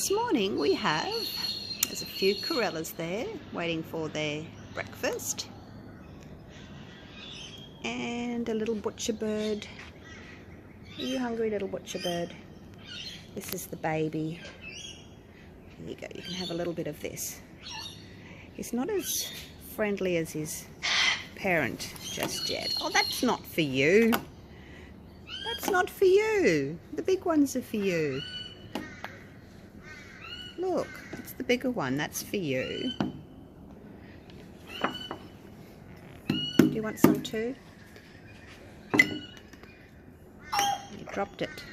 this morning we have, there's a few corellas there waiting for their breakfast, and a little butcher bird. Are you hungry, little butcher bird? This is the baby. Here you go, you can have a little bit of this. He's not as friendly as his parent just yet. Oh, that's not for you. That's not for you. The big ones are for you. Look, it's the bigger one. That's for you. Do you want some too? You dropped it.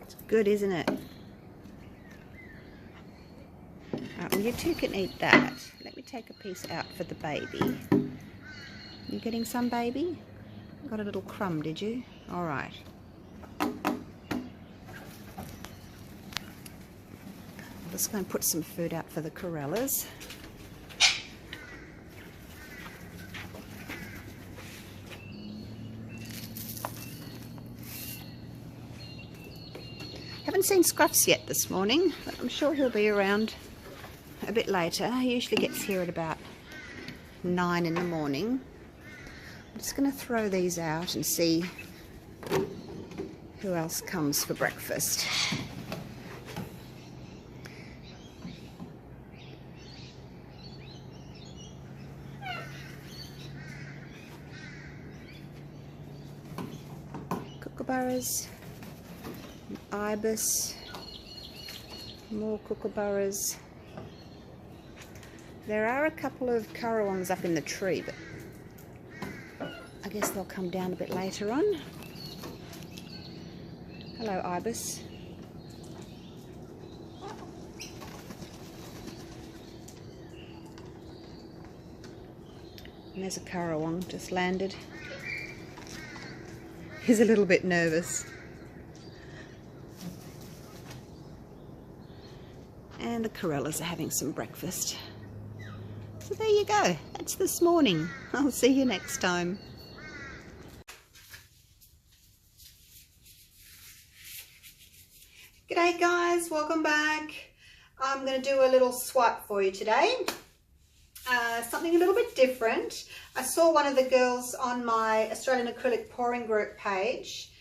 It's good, isn't it? Well, you two can eat that. Let me take a piece out for the baby. You getting some, baby? Got a little crumb, did you? All right. I'm just going to put some food out for the corellas. Haven't seen Scruffs yet this morning, but I'm sure he'll be around a bit later. He usually gets here at about 9 in the morning. I'm just going to throw these out and see who else comes for breakfast. Kookaburras, ibis, more kookaburras. There are a couple of currawongs up in the tree, but I guess they'll come down a bit later on. Hello, ibis. And there's a currawong just landed. He's a little bit nervous. And the corellas are having some breakfast. So there you go. That's this morning. I'll see you next time. G'day guys, welcome back. I'm going to do a little swipe for you today. Something a little bit different. I saw one of the girls on my Australian Acrylic pouring group page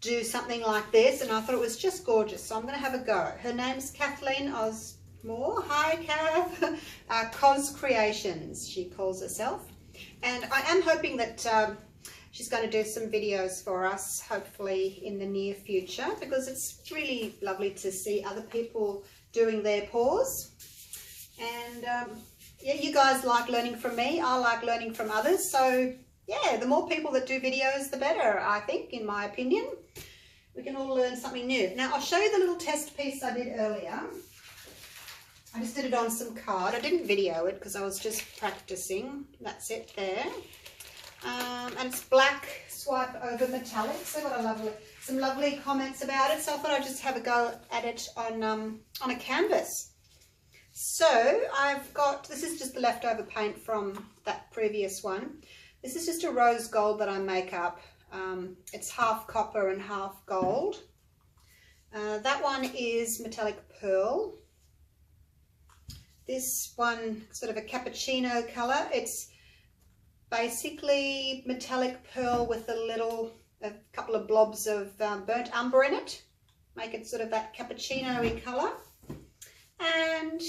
do something like this, and I thought it was just gorgeous, so I'm going to have a go. Her name's Kathleen Osmore. Hi Kath. Cos Creations, she calls herself. And I am hoping that she's going to do some videos for us, hopefully in the near future, because it's really lovely to see other people doing their pours. And yeah, you guys like learning from me. I like learning from others. So yeah, the more people that do videos, the better, I think, in my opinion. We can all learn something new. Now, I'll show you the little test piece I did earlier. I just did it on some card. I didn't video it because I was just practicing. That's it there. And it's black swipe over metallic. So I got some lovely comments about it. So I thought I'd just have a go at it on a canvas. So I've got, this is just the leftover paint from that previous one. This is just a rose gold that I make up. It's half copper and half gold. That one is metallic pearl. This one, sort of a cappuccino colour. It's basically metallic pearl with a couple of blobs of burnt umber in it. Make it sort of that cappuccino-y colour. And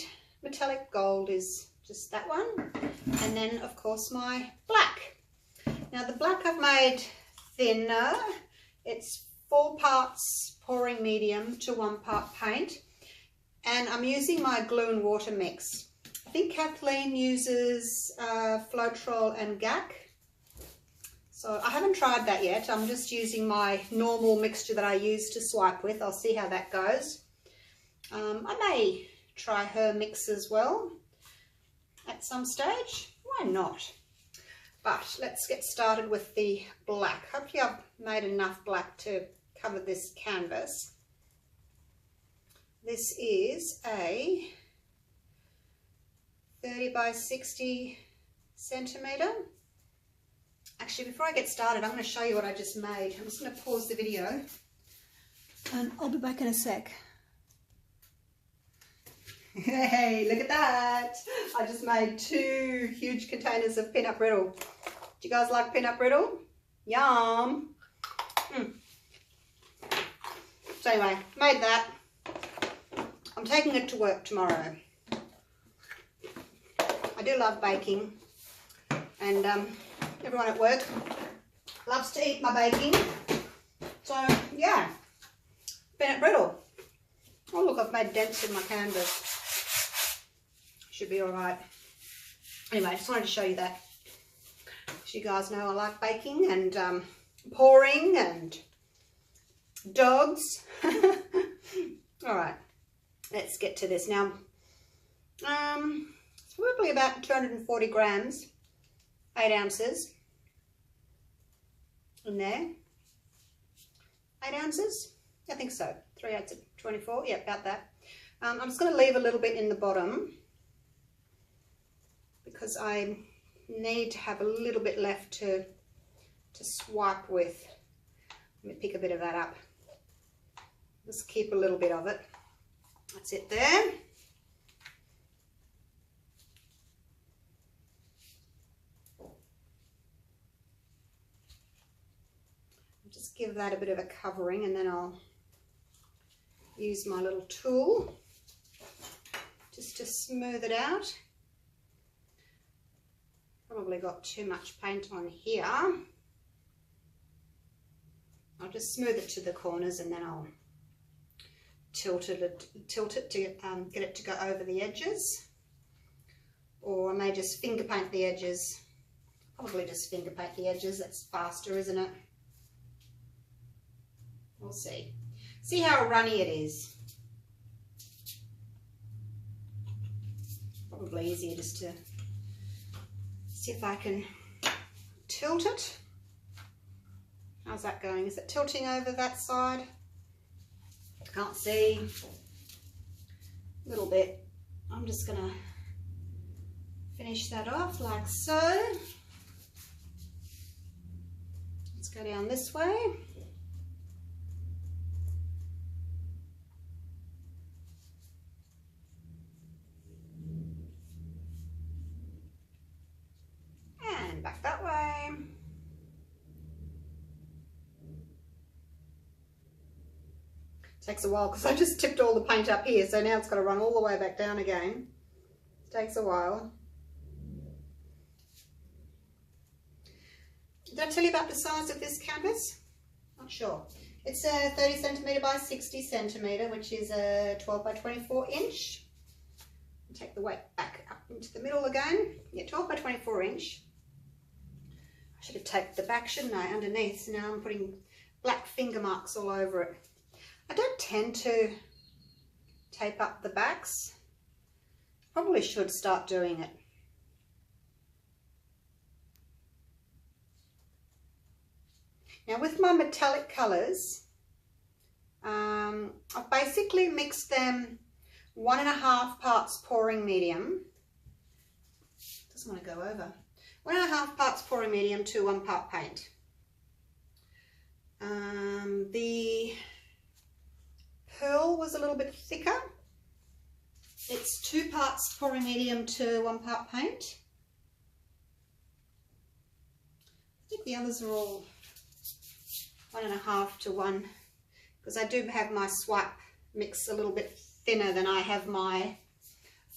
metallic gold is just that one. And then, of course, my black. Now, the black I've made thinner. It's 4 parts pouring medium to 1 part paint. And I'm using my glue and water mix. I think Kathleen uses Floetrol and GAC. So I haven't tried that yet. I'm just using my normal mixture that I use to swipe with. I'll see how that goes. I may try her mix as well at some stage. Why not? But let's get started with the black. Hopefully I've made enough black to cover this canvas. This is a 30 by 60 centimetre Actually, before I get started, I'm going to show you what I just made. I'm just going to pause the video and I'll be back in a sec. Hey, look at that. I just made 2 huge containers of peanut brittle. Do you guys like peanut brittle? Yum. So anyway, made that. I'm taking it to work tomorrow. I do love baking, and everyone at work loves to eat my baking. So yeah, peanut brittle. Oh look, I've made dents in my canvas. Should be all right. Anyway, I just wanted to show you that. So you guys know I like baking and pouring and dogs. All right, let's get to this now. It's probably about 240 grams, 8 ounces in there. 8 ounces? I think so. 3 out of 24, yeah, about that. I'm just going to leave a little bit in the bottom because I need to have a little bit left to swipe with. Let me pick a bit of that up. Just keep a little bit of it. That's it there. Just give that a bit of a covering, and then I'll use my little tool just to smooth it out. Probably got too much paint on here. I'll just smooth it to the corners, and then I'll tilt it to get it to go over the edges. Or I may just finger paint the edges. Probably just finger paint the edges. That's faster, isn't it? We'll see. See how runny it is. Probably easier just to see if I can tilt it. How's that going? Is it tilting over that side? Can't see. A little bit. I'm just going to finish that off like so. Let's go down this way. And back that way. Takes a while because I just tipped all the paint up here, so now it's got to run all the way back down again. It takes a while. Did I tell you about the size of this canvas? Not sure. It's a 30 centimetre by 60 centimetre, which is a 12 by 24 inch. Take the weight back up into the middle again. Yeah, 12 by 24 inch. I should have taped the back, shouldn't I, underneath? So now I'm putting black finger marks all over it. I don't tend to tape up the backs. Probably should start doing it. Now with my metallic colours, I've basically mixed them 1.5 parts pouring medium. Doesn't want to go over. 1.5 parts pouring medium to 1 part paint. The pearl was a little bit thicker. It's 2 parts pouring medium to 1 part paint. I think the others are all 1.5 to 1, because I do have my swipe mix a little bit thinner than I have my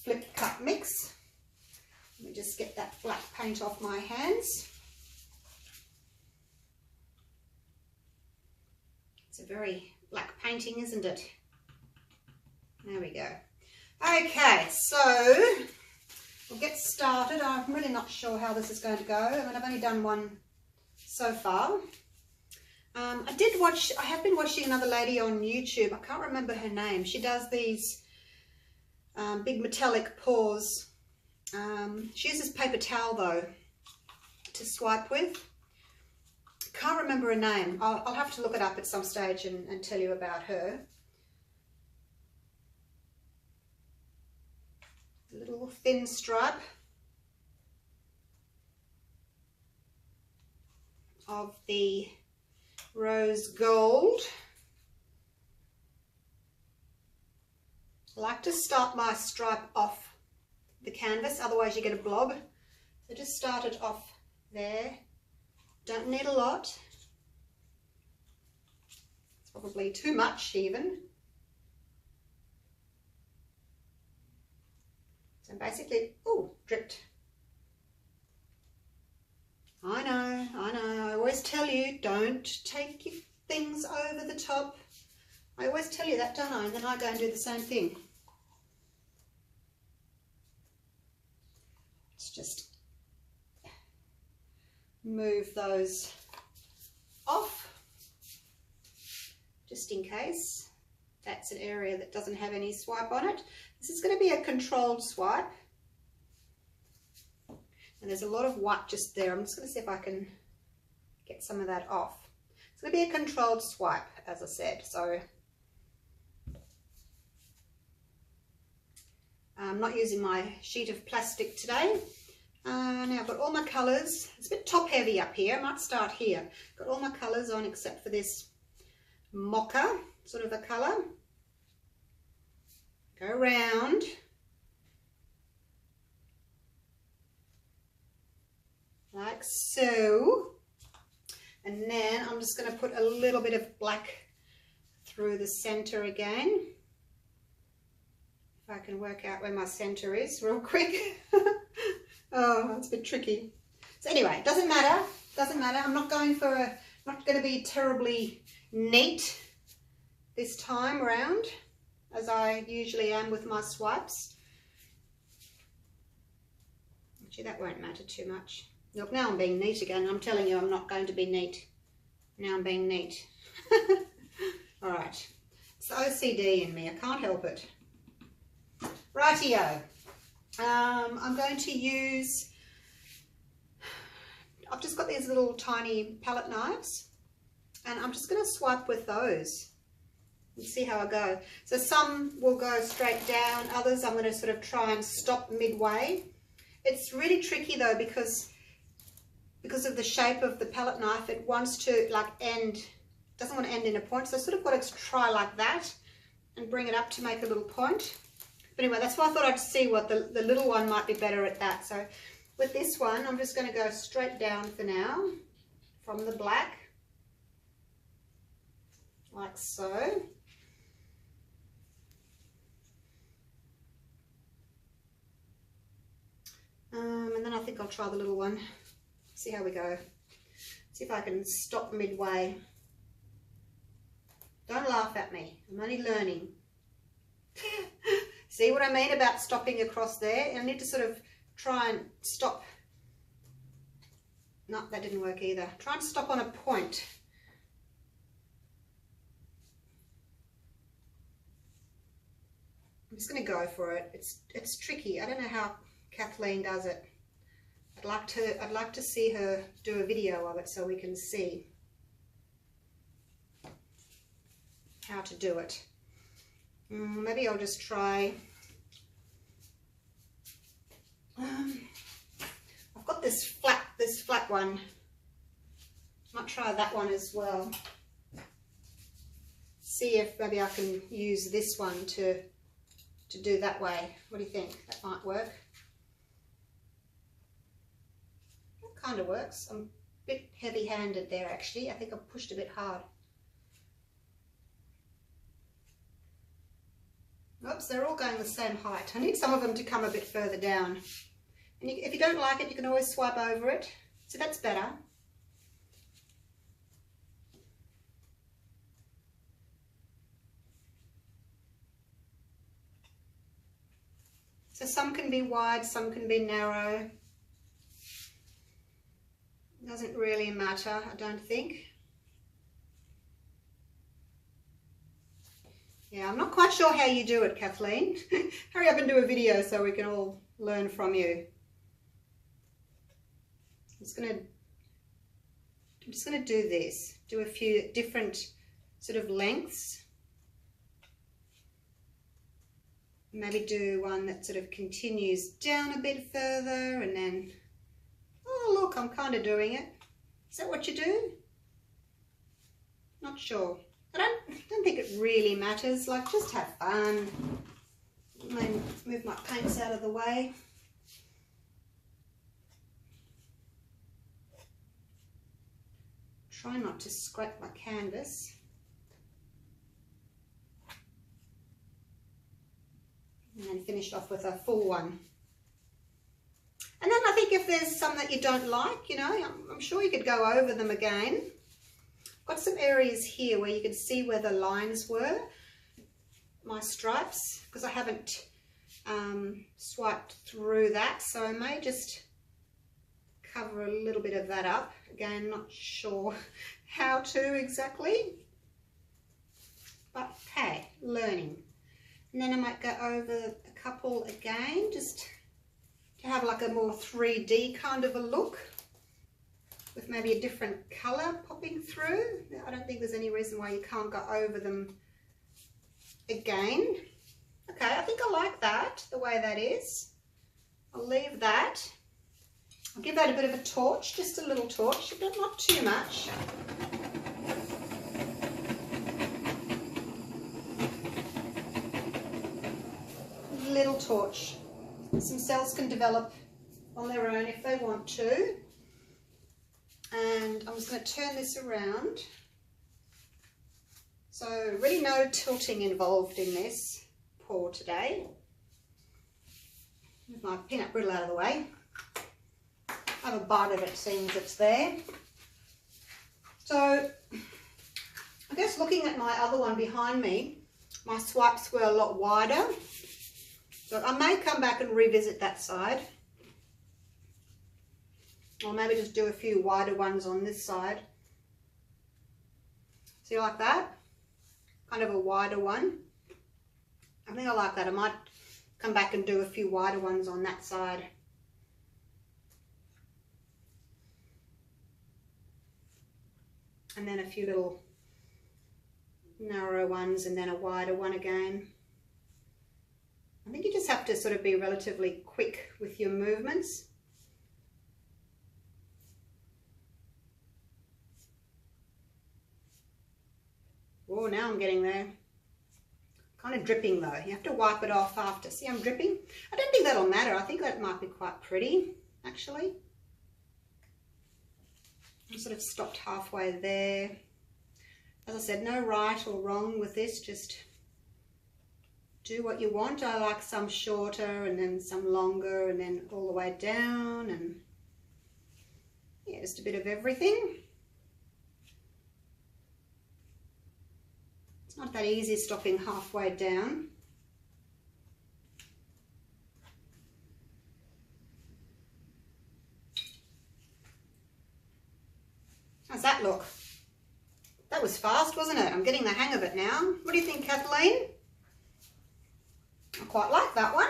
flip cut mix. Let me just get that black paint off my hands. It's a very black painting, isn't it? There we go. Okay, so we'll get started. I'm really not sure how this is going to go. I mean, I've only done one so far. I have been watching another lady on YouTube. I can't remember her name. She does these big metallic pours. She uses paper towel though to swipe with. Can't remember her name. I'll have to look it up at some stage and tell you about her. A little thin stripe. of the rose gold. I like to start my stripe off the canvas, otherwise you get a blob. So just start it off there. Don't need a lot. It's probably too much even. So basically, oh, dripped. I know, I always tell you, don't take your things over the top. I always tell you that, don't I? And then I go and do the same thing. Let's just move those off, just in case that's an area that doesn't have any swipe on it. This is going to be a controlled swipe. And there's a lot of white just there. I'm just going to see if I can get some of that off. It's going to be a controlled swipe, as I said. So I'm not using my sheet of plastic today. Now I've got all my colours. It's a bit top heavy up here. I might start here. Got all my colours on except for this mocha sort of a colour. Go around. Like so, and then I'm just going to put a little bit of black through the center again. If I can work out where my center is real quick. Oh, it's a bit tricky. So anyway, it doesn't matter. I'm not going for not going to be terribly neat this time round, as I usually am with my swipes. Actually, that won't matter too much. Look, now I'm being neat again. I'm telling you I'm not going to be neat. Now I'm being neat. All right. It's OCD in me. I can't help it. Rightio. I'm going to use... I've just got these little tiny palette knives. And I'm just going to swipe with those. And see how I go. So some will go straight down. Others I'm going to sort of try and stop midway. It's really tricky though because of the shape of the palette knife, it wants to like end, doesn't want to end in a point. So I sort of got to try like that and bring it up to make a little point. But anyway, that's why I thought I'd see what the little one might be better at that. So with this one, I'm just going to go straight down for now from the black, like so. And then I think I'll try the little one. See how we go. See if I can stop midway. Don't laugh at me. I'm only learning. See what I mean about stopping across there? I need to sort of try and stop. No, that didn't work either. Try and stop on a point. I'm just going to go for it. It's tricky. I don't know how Kathleen does it. I'd like to see her do a video of it so we can see how to do it. Maybe I'll just try. I've got this flat one. Might try that one as well. See if maybe I can use this one to do that way. What do you think? That might work. Kind of works. I'm a bit heavy-handed there actually. I think I pushed a bit hard. Oops, they're all going the same height. I need some of them to come a bit further down. And if you don't like it, you can always swipe over it. So that's better. So some can be wide, some can be narrow. Doesn't really matter, I don't think. Yeah, I'm not quite sure how you do it, Kathleen. Hurry up and do a video so we can all learn from you. I'm just gonna do this. Do a few different sort of lengths. Maybe do one that sort of continues down a bit further and then, oh look, I'm kind of doing it. Is that what you do? Not sure. I don't think it really matters. Like, just have fun. Move my paints out of the way. Try not to scrape my canvas. And then finish off with a full one. And then I think if there's some that you don't like, you know, I'm sure you could go over them again. Got some areas here where you can see where the lines were, my stripes, because I haven't swiped through that, so I may just cover a little bit of that up. Again, not sure how to exactly, but hey, learning. And then I might go over a couple again, just to have like a more 3D kind of a look, with maybe a different colour popping through. I don't think there's any reason why you can't go over them again. Okay, I think I like that, the way that is. I'll leave that. I'll give that a bit of a torch, just a little torch, but not too much. Little torch. Some cells can develop on their own if they want to. And I'm just going to turn this around. So really no tilting involved in this pour today. Move my peanut brittle out of the way. Have a bite of it, seeing as it's there. So I guess looking at my other one behind me, my swipes were a lot wider. So I may come back and revisit that side. Or maybe just do a few wider ones on this side. See, like that? Kind of a wider one. I think I like that. I might come back and do a few wider ones on that side. And then a few little narrow ones and then a wider one again. I think you just have to sort of be relatively quick with your movements. Oh, now I'm getting there. Kind of dripping though. You have to wipe it off after. See, I'm dripping. I don't think that'll matter. I think that might be quite pretty, actually. I sort of stopped halfway there. As I said, no right or wrong with this. Just do what you want. I like some shorter and then some longer and then all the way down, and yeah, just a bit of everything. It's not that easy stopping halfway down. How's that look? That was fast, wasn't it? I'm getting the hang of it now. What do you think, Kathleen? I quite like that one.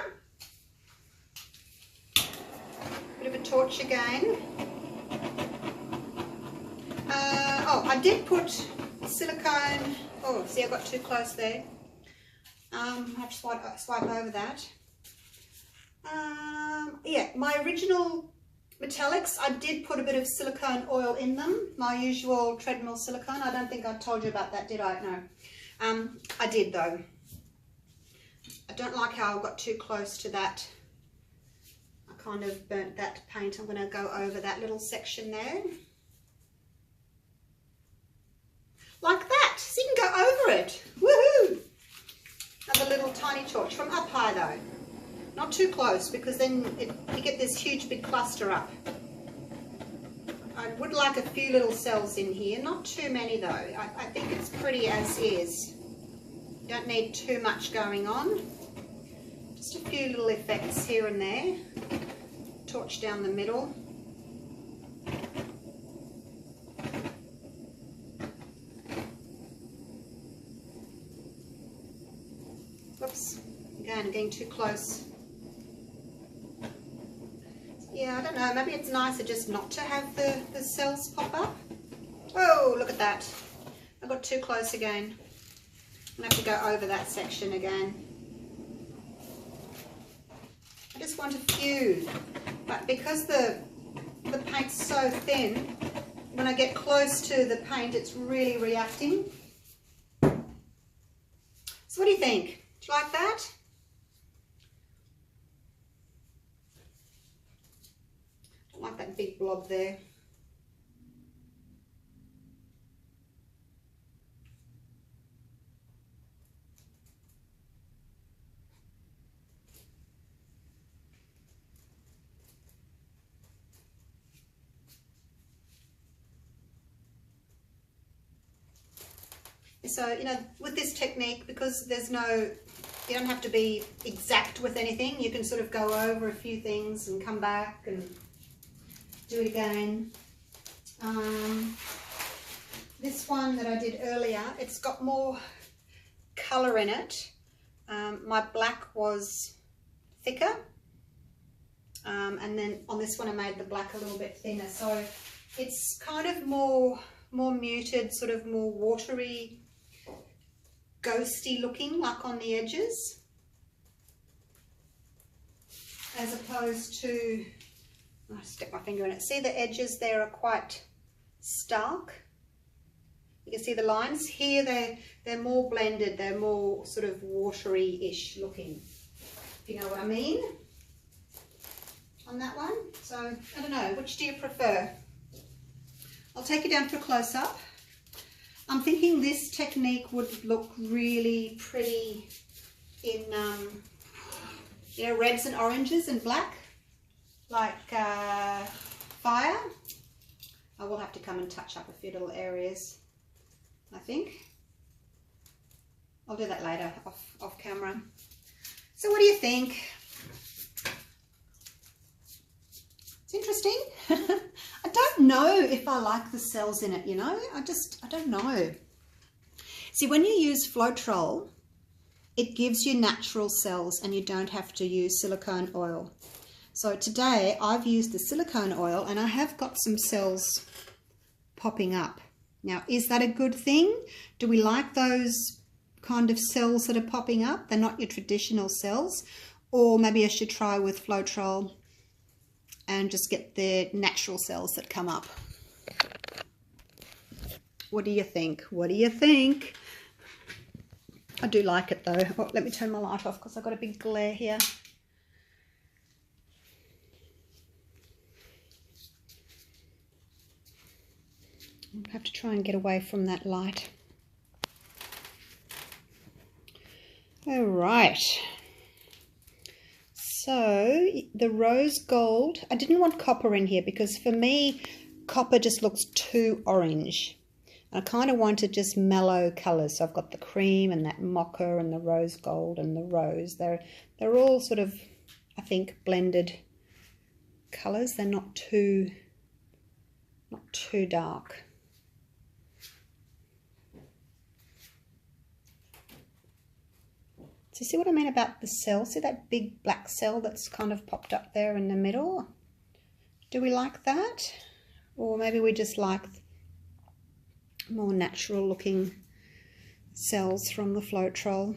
Bit of a torch again. Oh, I did put silicone. Oh, see, I got too close there. I have to swipe over that. Yeah, my original metallics, I did put a bit of silicone oil in them. My usual treadmill silicone. I don't think I told you about that, did I? No. I did though. I don't like how I got too close to that. I kind of burnt that paint. I'm going to go over that little section there. Like that. So you can go over it. Woohoo! Have a little tiny torch from up high though. Not too close, because then you get this huge big cluster up. I would like a few little cells in here. Not too many though. I think it's pretty as is. You don't need too much going on. Just a few little effects here and there. Torch down the middle. Whoops. Again, I'm getting too close. Yeah, I don't know. Maybe it's nicer just not to have the cells pop up. Oh, look at that. I got too close again. I'm going to have to go over that section again. I just want a few, but because the paint's so thin, when I get close to the paint, it's really reacting. So what do you think? Do you like that? I don't like that big blob there. So, you know, with this technique, because there's no, you don't have to be exact with anything. You can sort of go over a few things and come back and do it again. This one that I did earlier, it's got more colour in it. My black was thicker. And then on this one I made the black a little bit thinner. So it's kind of more muted, sort of more watery, ghosty looking, like on the edges, as opposed to, I'll stick my finger in it. See, the edges there are quite stark. You can see the lines here, they're more blended, they're more sort of watery-ish looking, if you know what I mean, on that one. So I don't know, which do you prefer? I'll take it down for a close-up. I'm thinking this technique would look really pretty in, you know, reds and oranges and black, like fire. I will have to come and touch up a few little areas, I think. I'll do that later, off camera. So what do you think? It's interesting. I don't know if I like the cells in it, you know. I don't know. See, when you use Floetrol, it gives you natural cells and you don't have to use silicone oil. So today I've used the silicone oil and I have got some cells popping up. Now, is that a good thing? Do we like those kind of cells that are popping up? They're not your traditional cells. Or maybe I should try with Floetrol and just get the natural cells that come up. What do you think? What do you think? I do like it though. Oh, let me turn my light off because I've got a big glare here. I'll have to try and get away from that light. All right. So the rose gold, I didn't want copper in here because for me, copper just looks too orange. I kind of wanted just mellow colours. So I've got the cream and that mocha and the rose gold and the rose. They're all sort of, I think, blended colours. They're not too dark. So you see what I mean about the cell? See that big black cell that's kind of popped up there in the middle? Do we like that? Or maybe we just like more natural looking cells from the Floetrol.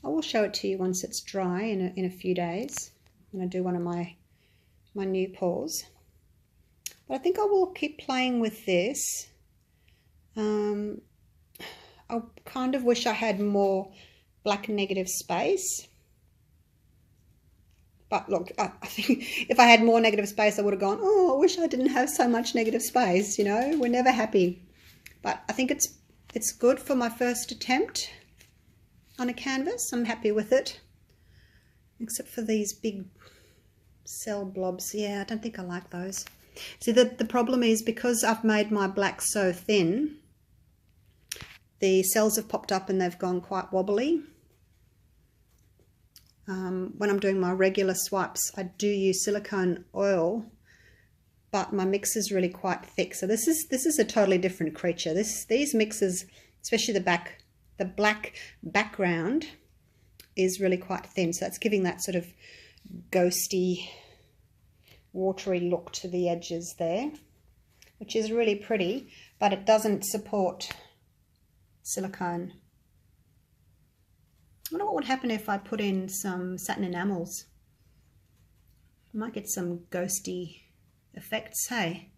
I will show it to you once it's dry in a few days when I do one of my new pours. But I think I will keep playing with this. I kind of wish I had more black negative space. But look, I think if I had more negative space, I would have gone, oh, I wish I didn't have so much negative space, you know. We're never happy. But I think it's good for my first attempt on a canvas. I'm happy with it. Except for these big cell blobs. Yeah, I don't think I like those. See, the problem is because I've made my black so thin, the cells have popped up and they've gone quite wobbly. When I'm doing my regular swipes, I do use silicone oil, but my mix is really quite thick. So this is a totally different creature. These mixes, especially the black background, is really quite thin. So that's giving that sort of ghosty, watery look to the edges there, which is really pretty, but it doesn't support silicone. wonder what would happen if I put in some satin enamels. I might get some ghosty effects, hey?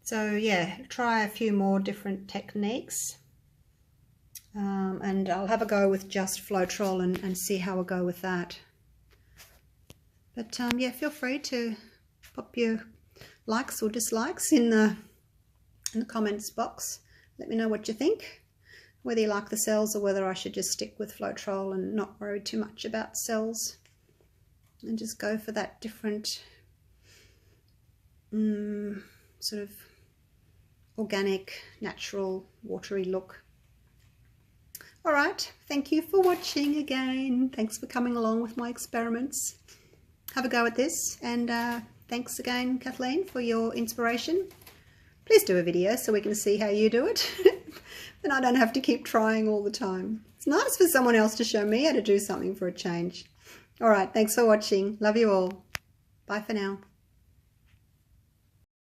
So yeah, try a few more different techniques. And I'll have a go with just Floetrol and see how I go with that. But yeah, feel free to pop your likes or dislikes in the comments box. Let me know what you think, whether you like the cells or whether I should just stick with Floetrol and not worry too much about cells and just go for that different sort of organic, natural, watery look. All right, thank you for watching again. Thanks for coming along with my experiments. Have a go at this, and thanks again, Kathleen, for your inspiration. Please do a video so we can see how you do it. Then I don't have to keep trying all the time. It's nice for someone else to show me how to do something for a change. All right, thanks for watching. Love you all. Bye for now.